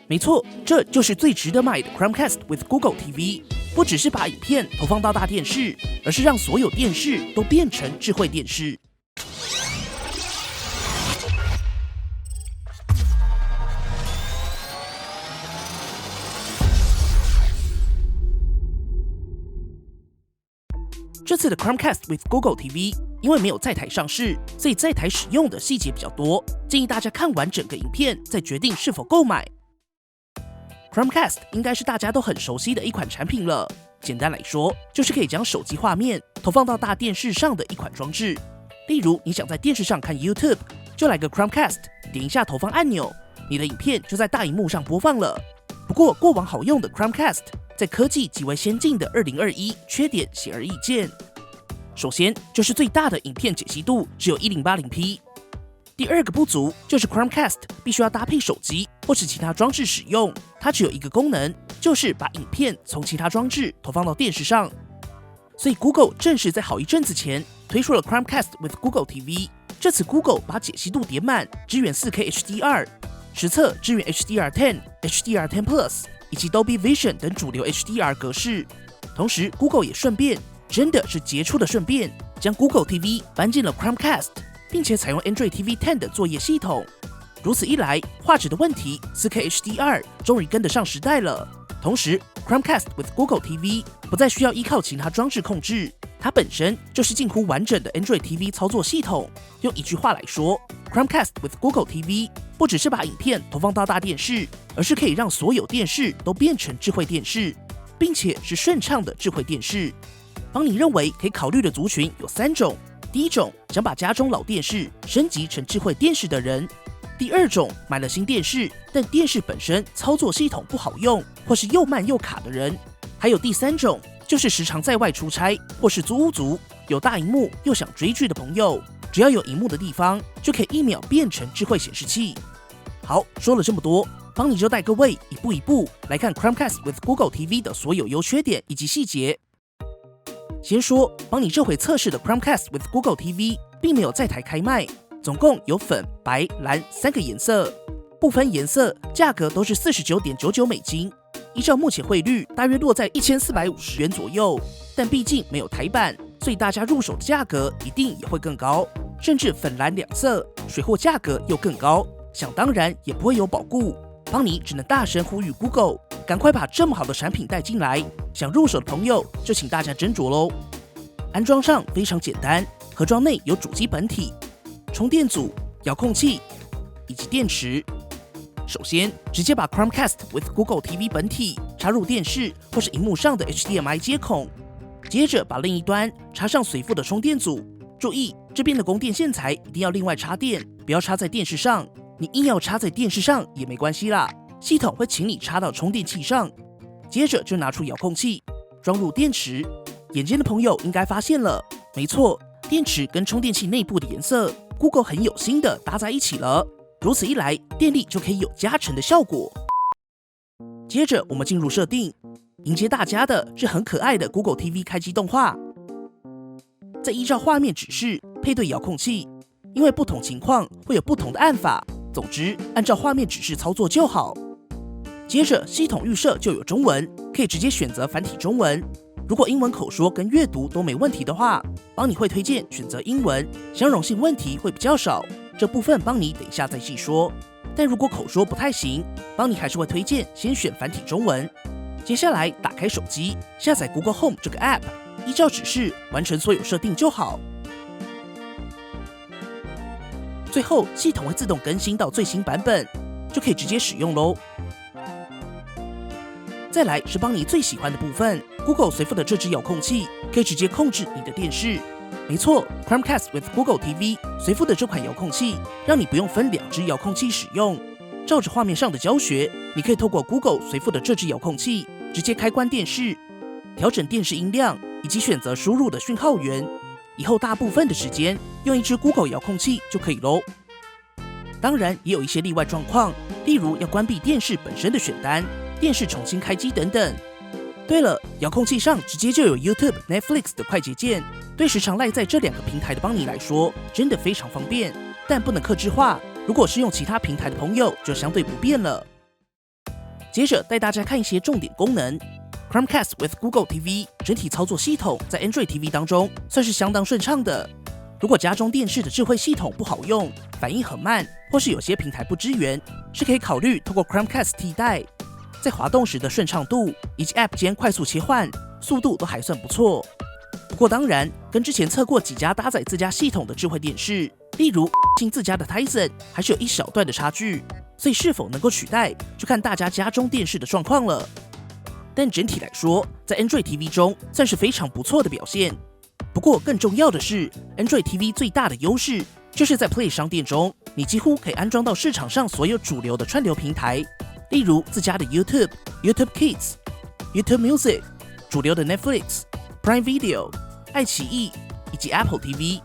没错，这就是最值得买的 Chromecast with Google TV。不只是把影片投放到大电视，而是让所有电视都变成智慧电视。这次的 Chromecast with Google TV 因为没有在台上市，所以在台使用的细节比较多，建议大家看完整个影片再决定是否购买。Chromecast 应该是大家都很熟悉的一款产品了。简单来说，就是可以将手机画面投放到大电视上的一款装置。例如，你想在电视上看 YouTube， 就来个 Chromecast， 点一下投放按钮，你的影片就在大荧幕上播放了。不过，过往好用的 Chromecast 在科技极为先进的2021缺点显而易见。首先，就是最大的影片解析度只有 1080p。第二个不足就是 Chromecast 必须要搭配手机或是其他装置使用，它只有一个功能，就是把影片从其他装置投放到电视上。所以 Google 正式在好一阵子前推出了 Chromecast with Google TV。这次 Google 把解析度点满，支援 4K HDR， 实测支援 HDR10、HDR10 Plus 以及 Dolby Vision 等主流 HDR 格式。同时 Google 也顺便，真的是杰出的顺便，将 Google TV 搬进了 Chromecast，并且采用 Android TV 10的作业系统。如此一来，画质的问题 4K HDR 终于跟得上时代了。同时 Chromecast with Google TV 不再需要依靠其他装置控制，它本身就是近乎完整的 Android TV 操作系统。用一句话来说， Chromecast with Google TV 不只是把影片投放到大电视，而是可以让所有电视都变成智慧电视，并且是顺畅的智慧电视。帮你认为可以考虑的族群有3种。第一种，想把家中老电视升级成智慧电视的人；第二种，买了新电视，但电视本身操作系统不好用，或是又慢又卡的人；还有第三种，就是时常在外出差或是租屋族，有大荧幕又想追剧的朋友，只要有荧幕的地方，就可以1秒变成智慧显示器。好，说了这么多，帮你就带各位一步一步来看 Chromecast with Google TV 的所有优缺点以及细节。先说，帮你这回测试的 Chromecast with Google TV 并没有在台开卖，总共有粉、白、蓝3个颜色，不分颜色，价格都是49.99美金，依照目前汇率大约落在1450元左右。但毕竟没有台版，所以大家入手的价格一定也会更高，甚至粉蓝2色，水货价格又更高，想当然也不会有保固。邦尼只能大声呼吁 Google， 赶快把这么好的产品带进来，想入手的朋友就请大家斟酌咯。安装上非常简单，盒装内有主机本体、充电组、遥控器以及电池。首先，直接把 Chromecast with Google TV 本体插入电视或是荧幕上的 HDMI 接孔，接着把另一端插上随附的充电组。注意，这边的供电线材一定要另外插电，不要插在电视上。你硬要插在电视上也没关系啦，系统会请你插到充电器上。接着就拿出遥控器，装入电池。眼尖的朋友应该发现了，没错，电池跟充电器内部的颜色 ，Google 很有心的搭在一起了。如此一来，电力就可以有加成的效果。接着我们进入设定，迎接大家的是很可爱的 Google TV 开机动画。再依照画面指示配对遥控器，因为不同情况会有不同的按法。总之，按照画面指示操作就好。接着，系统预设就有中文，可以直接选择繁体中文。如果英文口说跟阅读都没问题的话，邦尼会推荐选择英文，相容性问题会比较少。这部分邦尼等一下再细说。但如果口说不太行，邦尼还是会推荐先选繁体中文。接下来打开手机，下载 Google Home 这个 App， 依照指示完成所有设定就好。最后，系统会自动更新到最新版本，就可以直接使用咯。再来是邦尼最喜欢的部分 ，Google 随附的这支遥控器可以直接控制你的电视。没错 ，Chromecast with Google TV 随附的这款遥控器，让你不用分2支遥控器使用。照着画面上的教学，你可以透过 Google 随附的这支遥控器，直接开关电视，调整电视音量，以及选择输入的讯号源。以后大部分的时间用一支 Google 遥控器就可以咯。当然也有一些例外状况，例如要关闭电视本身的选单、电视重新开机等等。对了，遥控器上直接就有 YouTube、Netflix 的快捷键，对时常赖在这2个平台的邦尼来说，真的非常方便，但不能客制化。如果是用其他平台的朋友，就相对不便了。接着带大家看一些重点功能。Chromecast with Google TV 整体操作系统在 Android TV 当中算是相当顺畅的。如果家中电视的智慧系统不好用，反应很慢，或是有些平台不支援，是可以考虑透过 Chromecast 替代。在滑动时的顺畅度以及 App 间快速切换速度都还算不错。不过当然，跟之前测过几家搭载自家系统的智慧电视，例如新自家的 Tizen， 还是有一小段的差距，所以是否能够取代，就看大家家中电视的状况了。但整体来说，在 Android TV 中算是非常不错的表现。不过更重要的是 ，Android TV 最大的优势就是在 Play 商店中，你几乎可以安装到市场上所有主流的串流平台，例如自家的 YouTube、YouTube Kids、YouTube Music、主流的 Netflix、Prime Video、爱奇艺以及 Apple TV。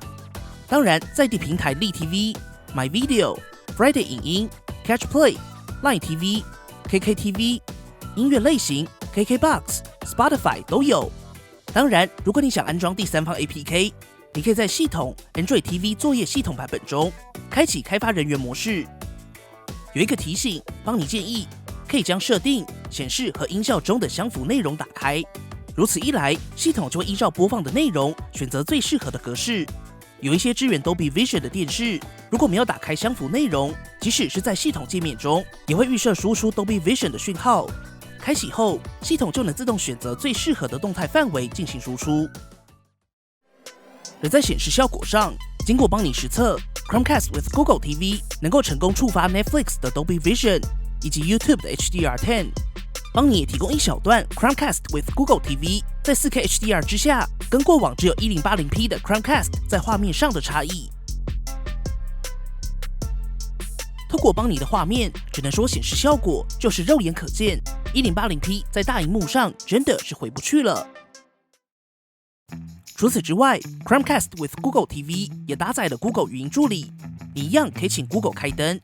当然，在地平台力 TV、My Video、Friday 影音、Catch Play、Line TV、KK TV、音乐类型、KKBox、Spotify 都有。当然，如果你想安装第三方 APK， 你可以在系统 Android TV 作业系统版本中开启开发人员模式。有一个提醒，帮你建议可以将设定、显示和音效中的相符内容打开。如此一来，系统就会依照播放的内容选择最适合的格式。有一些支援 Dolby Vision 的电视，如果没有打开相符内容，即使是在系统界面中，也会预设输出 Dolby Vision 的讯号。开启后，系统就能自动选择最适合的动态范围进行输出。而在显示效果上，经过帮你实测 ，Chromecast with Google TV 能够成功触发 Netflix 的 Dolby Vision 以及 YouTube 的 HDR10。帮你也提供一小段 Chromecast with Google TV 在 4K HDR 之下，跟过往只有 1080p 的 Chromecast 在画面上的差异。透过帮你的画面，只能说显示效果就是肉眼可见，1080p 在大荧幕上真的是回不去了。除此之外 ，Chromecast with Google TV 也搭载了 Google 语音助理，你一样可以请 Google 开灯、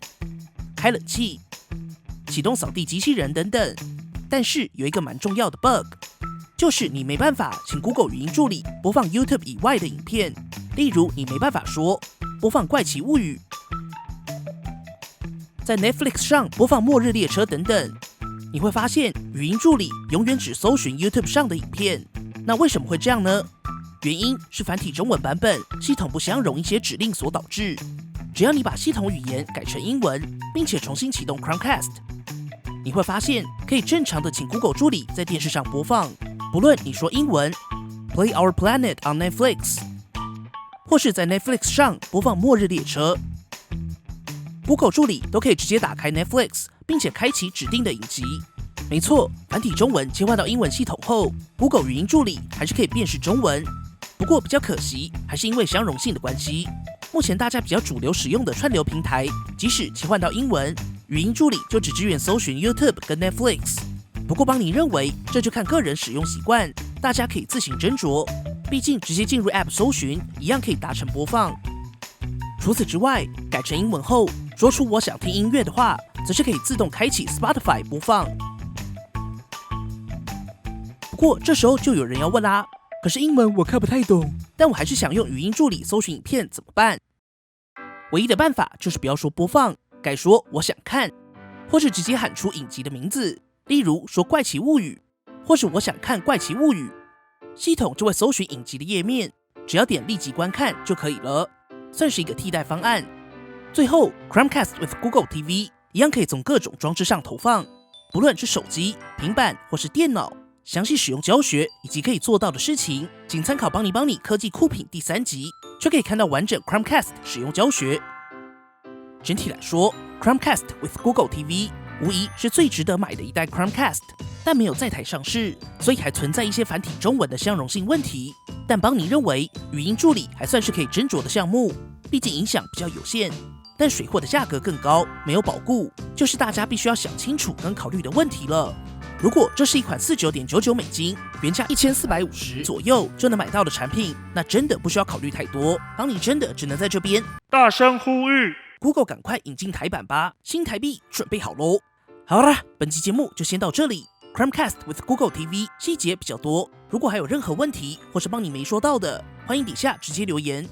开冷气、启动扫地机器人等等。但是有一个蛮重要的 bug， 就是你没办法请 Google 语音助理播放 YouTube 以外的影片，例如你没办法说播放《怪奇物语》，在 Netflix 上播放《末日列车》等等。你会发现语音助理永远只搜寻 YouTube 上的影片。那为什么会这样呢？原因是繁体中文版本系统不相容一些指令所导致。只要你把系统语言改成英文，并且重新启动 Chromecast， 你会发现可以正常的请 Google 助理在电视上播放，不论你说英文 Play Our Planet on Netflix， 或是在 Netflix 上播放《末日列车》，Google 助理都可以直接打开 Netflix， 并且开启指定的影集。没错，繁体中文切换到英文系统后 ，Google 语音助理还是可以辨识中文。不过比较可惜，还是因为相容性的关系，目前大家比较主流使用的串流平台，即使切换到英文，语音助理就只支援搜寻 YouTube 跟 Netflix。不过邦尼认为，这就看个人使用习惯，大家可以自行斟酌。毕竟直接进入 App 搜寻，一样可以达成播放。除此之外，改成英文后，说出我想听音乐的话，则是可以自动开启 Spotify 播放。不过这时候就有人要问啦，可是英文我看不太懂，但我还是想用语音助理搜寻影片，怎么办？唯一的办法就是不要说播放，改说我想看，或是直接喊出影集的名字，例如说怪奇物语，或是我想看怪奇物语，系统就会搜寻影集的页面，只要点立即观看就可以了，算是一个替代方案。最后 Chromecast with Google TV 一样可以从各种装置上投放，不论是手机、平板或是电脑。详细使用教学以及可以做到的事情，请参考邦尼科技酷品第3集，就可以看到完整 Chromecast 使用教学。整体来说 ，Chromecast with Google TV 无疑是最值得买的一代 Chromecast， 但没有在台上市，所以还存在一些繁体中文的相容性问题。但邦尼认为，语音助理还算是可以斟酌的项目，毕竟影响比较有限。但水货的价格更高，没有保固，就是大家必须要想清楚跟考虑的问题了。如果这是一款49.99美金，原价1450左右就能买到的产品，那真的不需要考虑太多。邦尼真的只能在这边大声呼吁 ，Google 赶快引进台版吧，新台币准备好喽。好啦，本期节目就先到这里。Chromecast with Google TV 细节比较多，如果还有任何问题或是邦尼没说到的，欢迎底下直接留言。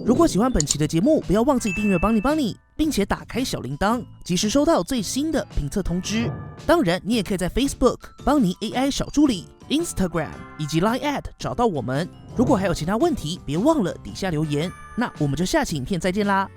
如果喜欢本期的节目，不要忘记订阅邦尼，并且打开小铃铛，及时收到最新的评测通知。当然，你也可以在 Facebook 邦尼 AI 小助理、Instagram 以及 Line@ 找到我们。如果还有其他问题，别忘了底下留言。那我们就下期影片再见啦。